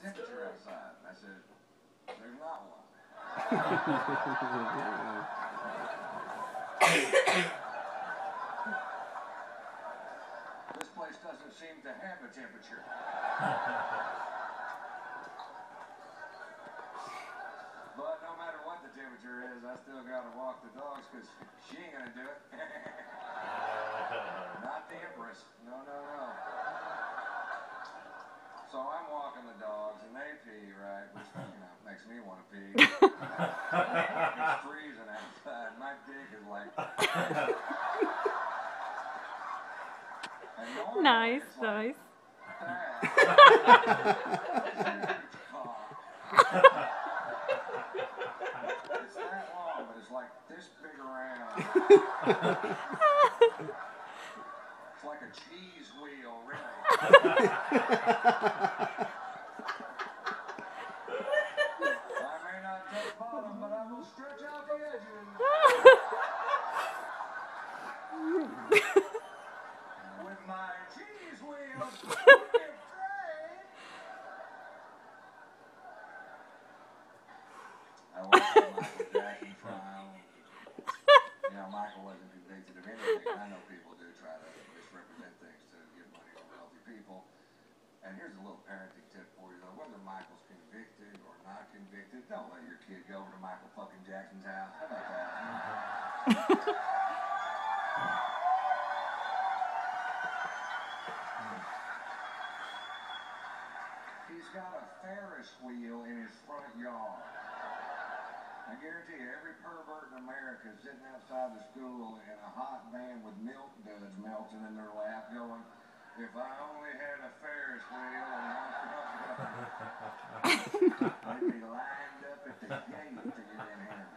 temperature outside? I said, there's not one. This place doesn't seem to have a temperature. But no matter what the temperature is, I still gotta walk the dogs because she ain't gonna do it. Not the Empress. No, no, no. So I'm walking the dogs and they pee, right? Which, makes me want to pee. It's freezing outside. My dick is like... Nice, nice. It's that long, but it's like this big around. It's like a cheese wheel, really. I may not touch bottom, but I will stretch out the edges. With my cheese wheel. I watched the Michael Jackson trial. You know, Michael wasn't convicted of anything. I know people do try to misrepresent things to get money from wealthy people. And here's a little parenting tip for you, though. Whether Michael's convicted or not convicted, don't let your kid go over to Michael fucking Jackson's house. How about that? He's got a Ferris wheel in his front yard. I guarantee you, every pervert in America is sitting outside the school in a hot van with milk duds melting in their lap going, if I only had a Ferris wheel and my front yard. They'd be lined up at the gate to get in here.